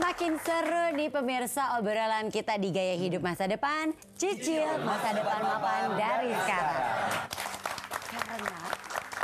Semakin seru nih pemirsa obrolan kita di Gaya Hidup Masa Depan. Cicil masa depan mapan dari sekarang. Karena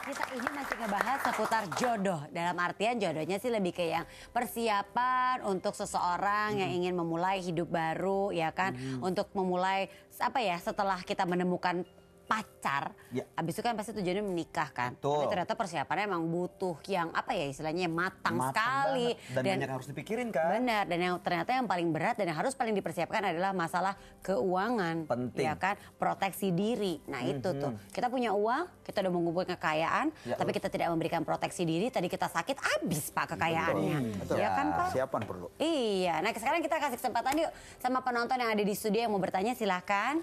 kita ini masih ngebahas seputar jodoh. Dalam artian jodohnya sih lebih ke yang persiapan untuk seseorang yang ingin memulai hidup baru, ya kan? Untuk memulai apa ya, setelah kita menemukan pacar, abis itu kan pasti tujuannya menikah kan. Betul. Tapi ternyata persiapannya emang butuh yang apa ya istilahnya matang sekali. Dan banyak yang harus dipikirin kan. Benar, dan yang ternyata yang paling berat dan yang harus paling dipersiapkan adalah masalah keuangan. Penting. Ya kan, proteksi diri. Nah itu tuh, kita punya uang, kita udah mengumpulkan kekayaan, tapi kita tidak memberikan proteksi diri, tadi kita sakit habis Pak kekayaannya. Betul. Ya kan Pak? Siapan perlu. Iya, nah sekarang kita kasih kesempatan yuk sama penonton yang ada di studio yang mau bertanya silahkan.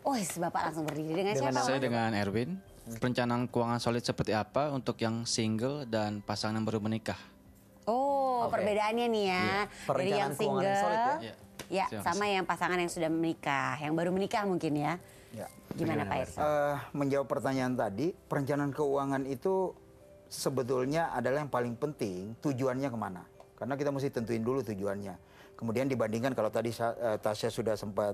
Oh, Bapak langsung berdiri dengan siapa? Saya dengan Erwin. Perencanaan keuangan solid seperti apa untuk yang single dan pasangan yang baru menikah? Oh, perbedaannya nih ya. Dari Perencanaan yang keuangan single, yang solid ya? ya sama yang pasangan yang sudah menikah, yang baru menikah mungkin ya. Ya. Gimana Pak Irsa? Menjawab pertanyaan tadi, perencanaan keuangan itu sebetulnya adalah yang paling penting tujuannya kemana. Karena kita mesti tentuin dulu tujuannya. Kemudian dibandingkan kalau tadi Tasya sudah sempat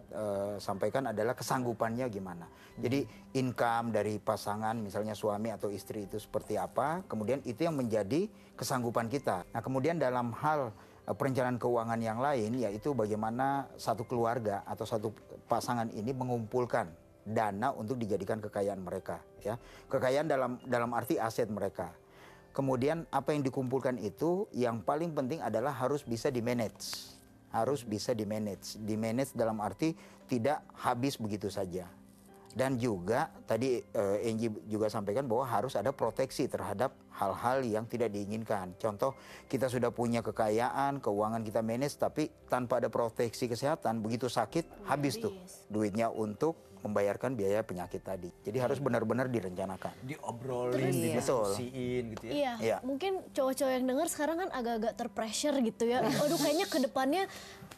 sampaikan adalah kesanggupannya gimana. Jadi income dari pasangan misalnya suami atau istri itu seperti apa. Kemudian itu yang menjadi kesanggupan kita. Nah kemudian dalam hal perencanaan keuangan yang lain yaitu bagaimana satu keluarga atau satu pasangan ini mengumpulkan dana untuk dijadikan kekayaan mereka. Ya, kekayaan dalam arti aset mereka. Kemudian apa yang dikumpulkan itu yang paling penting adalah harus bisa di-manage. Harus bisa di-manage. Di-manage dalam arti tidak habis begitu saja. Dan juga tadi Engi juga sampaikan bahwa harus ada proteksi terhadap hal-hal yang tidak diinginkan. Contoh kita sudah punya kekayaan, keuangan kita manage tapi tanpa ada proteksi kesehatan, begitu sakit habis tuh duitnya untuk membayarkan biaya penyakit tadi. Jadi harus benar-benar direncanakan. Diobrolin, didiskusiin gitu ya. Iya, mungkin cowok-cowok yang denger sekarang kan agak-agak terpressure gitu ya. Aduh kayaknya ke depannya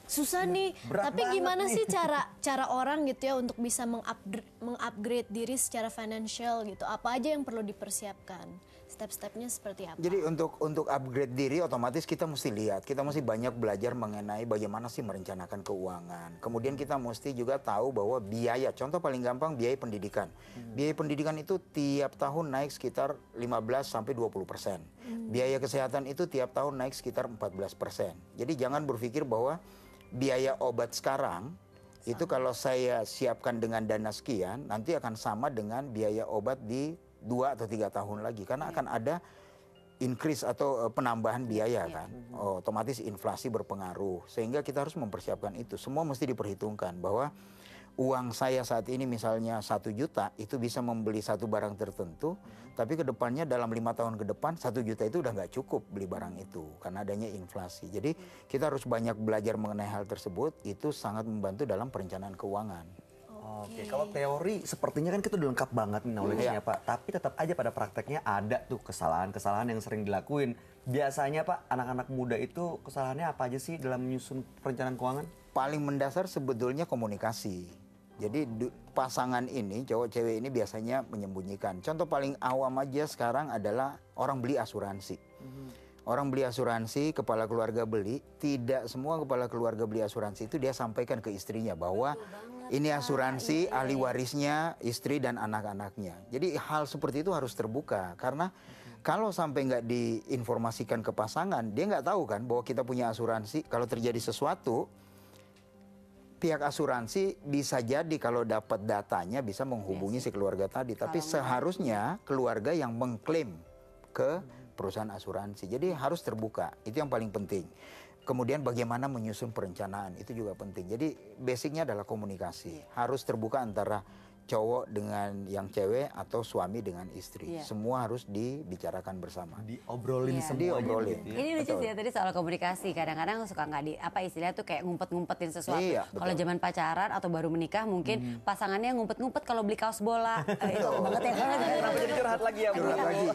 susah nih. Tapi gimana sih cara orang gitu ya untuk bisa mengupgrade diri secara financial gitu? Apa aja yang perlu dipersiapkan? Step-stepnya seperti apa? Jadi untuk upgrade diri otomatis kita mesti lihat, kita mesti banyak belajar mengenai bagaimana sih merencanakan keuangan. Kemudian kita mesti juga tahu bahwa biaya, contoh paling gampang biaya pendidikan. Biaya pendidikan itu tiap tahun naik sekitar 15-20%. Biaya kesehatan itu tiap tahun naik sekitar 14%. Jadi jangan berpikir bahwa biaya obat sekarang itu kalau saya siapkan dengan dana sekian nanti akan sama dengan biaya obat di 2 atau 3 tahun lagi karena akan ada increase atau penambahan biaya kan. Otomatis inflasi berpengaruh sehingga kita harus mempersiapkan itu. Semua mesti diperhitungkan bahwa uang saya saat ini misalnya 1 juta itu bisa membeli satu barang tertentu, tapi ke depannya dalam 5 tahun ke depan 1 juta itu udah nggak cukup beli barang itu karena adanya inflasi. Jadi kita harus banyak belajar mengenai hal tersebut, itu sangat membantu dalam perencanaan keuangan. Oke, kalau teori sepertinya kan kita udah lengkap banget nih knowledge-nya Pak. Tapi tetap aja pada prakteknya ada tuh kesalahan-kesalahan yang sering dilakuin. Biasanya Pak, anak-anak muda itu kesalahannya apa aja sih dalam menyusun perencanaan keuangan? Paling mendasar sebetulnya komunikasi. Jadi pasangan ini, cowok cewek ini biasanya menyembunyikan. Contoh paling awam aja sekarang adalah orang beli asuransi. Orang beli asuransi, kepala keluarga beli, tidak semua kepala keluarga beli asuransi itu dia sampaikan ke istrinya bahwa ini asuransi ahli warisnya istri dan anak-anaknya. Jadi hal seperti itu harus terbuka karena kalau sampai nggak diinformasikan ke pasangan, dia nggak tahu kan bahwa kita punya asuransi. Kalau terjadi sesuatu, pihak asuransi bisa jadi kalau dapat datanya bisa menghubungi si keluarga tadi. Tapi seharusnya keluarga yang mengklaim ke perusahaan asuransi. Jadi harus terbuka, itu yang paling penting. Kemudian bagaimana menyusun perencanaan, itu juga penting. Jadi basicnya adalah komunikasi. Harus terbuka antara cowok dengan yang cewek atau suami dengan istri. Semua harus dibicarakan bersama. Diobrolin semua. Diobrolin. Gitu ya. Ini lucu sih ya tadi soal komunikasi. Kadang-kadang suka nggak di apa istilahnya tuh kayak ngumpet-ngumpetin sesuatu. Kalau zaman pacaran atau baru menikah mungkin pasangannya ngumpet-ngumpet kalau beli kaos bola. Itu banget ya. Kenapa jadi curhat lagi ya? Curhat lagi ya.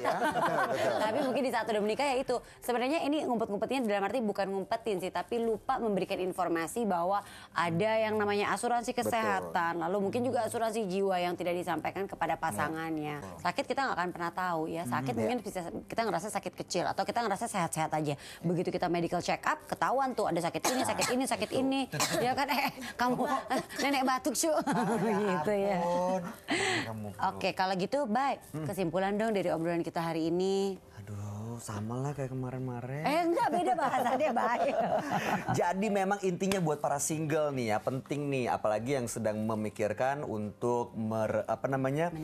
Betul. Tapi mungkin di saat udah menikah ya itu. Sebenarnya ini ngumpet-ngumpetnya dalam arti bukan ngumpetin sih, tapi lupa memberikan informasi bahwa ada yang namanya asuransi kesehatan, lalu mungkin juga asuransi jiwa jiwa yang tidak disampaikan kepada pasangannya. Sakit kita nggak akan pernah tahu ya. Sakit mungkin bisa kita ngerasa sakit kecil atau kita ngerasa sehat-sehat aja. Begitu kita medical check up, ketahuan tuh ada sakit ini, sakit ini, sakit ini. Ya kan, kamu nenek batuk cu. Gitu ya. Oke, kalau gitu baik. Kesimpulan dong dari obrolan kita hari ini. Aduh, sama lah kayak kemarin-kemarin. Enggak, beda bahasannya baik. Jadi memang intinya buat para single nih ya, penting nih, apalagi yang sedang memikirkan untuk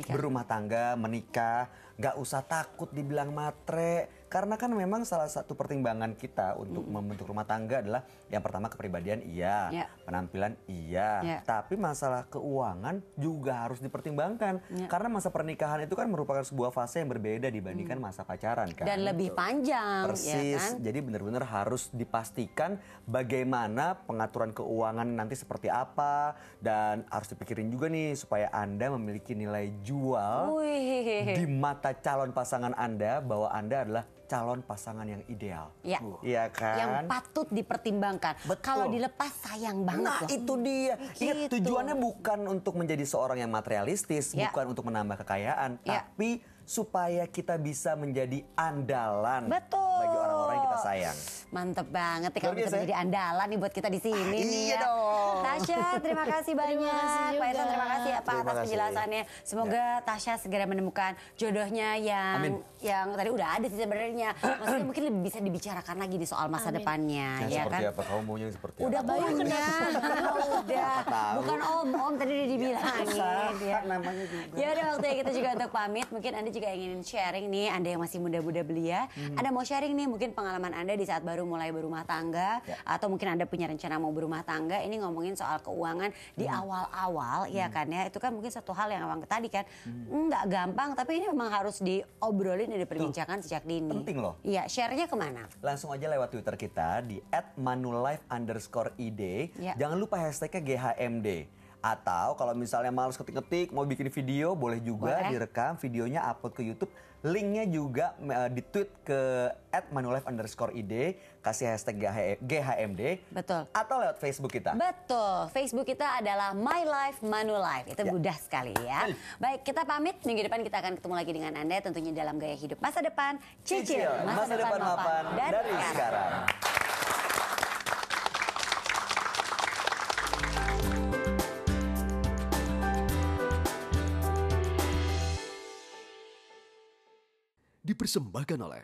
berumah tangga, menikah, nggak usah takut dibilang matre. Karena kan memang salah satu pertimbangan kita untuk membentuk rumah tangga adalah yang pertama kepribadian iya, penampilan iya, tapi masalah keuangan juga harus dipertimbangkan. Karena masa pernikahan itu kan merupakan sebuah fase yang berbeda dibandingkan masa pacaran kan. Dan lebih panjang. Persis, ya kan? jadi benar-benar harus dipastikan bagaimana pengaturan keuangan nanti seperti apa. Dan harus dipikirin juga nih supaya Anda memiliki nilai jual di mata calon pasangan Anda, bahwa Anda adalah calon pasangan yang ideal. Iya. Iya kan? Yang patut dipertimbangkan. Kalau dilepas sayang banget Nah loh. itu dia. Ingat, Gitu. tujuannya bukan untuk menjadi seorang yang materialistis, Ya. bukan untuk menambah kekayaan, Ya. tapi supaya kita bisa menjadi andalan Betul. bagi orang-orang yang kita sayang. Mantep banget nih kalau Luar bisa biasa, menjadi andalan nih buat kita di sini nih iya ya. dong. Tasya, terima kasih banyak. kasih juga. Pak Irsan, terima kasih ya Pak Terima atas kasih. penjelasannya. Semoga Tasya segera menemukan jodohnya yang tadi udah ada sih sebenarnya. Maksudnya mungkin lebih bisa dibicarakan lagi di soal masa depannya, ya seperti kan? apa? Kamu maunya seperti Udah apa? punya. Udah. tahu. Bukan om tadi udah dibilangin. Ya. namanya juga. Ya udah waktunya kita juga untuk pamit. Mungkin Anda juga ingin sharing nih, Anda yang masih muda-muda belia. Anda mau sharing nih mungkin pengalaman Anda di saat baru mulai berumah tangga. Atau mungkin Anda punya rencana mau berumah tangga. Ini ngomongin soal keuangan di awal-awal ya kan ya. Itu kan mungkin satu hal yang memang tadi kan nggak gampang. Tapi ini memang harus diobrolin dan diperbincangkan sejak dini. Penting loh. Iya, share-nya kemana? Langsung aja lewat Twitter kita di @manulife_id. Ya. Jangan lupa hashtagnya GHMD. Atau kalau misalnya males ketik-ketik, mau bikin video, boleh juga Boleh. direkam videonya, upload ke YouTube. Linknya juga di-tweet ke @manulife_id, kasih hashtag GHMD. Betul. Atau lewat Facebook kita. Betul, Facebook kita adalah My Life Manulife. Itu mudah sekali ya. Baik, kita pamit. Minggu depan kita akan ketemu lagi dengan Anda tentunya dalam Gaya Hidup Masa Depan. Cicil masa depan mapan dari sekarang. Dipersembahkan oleh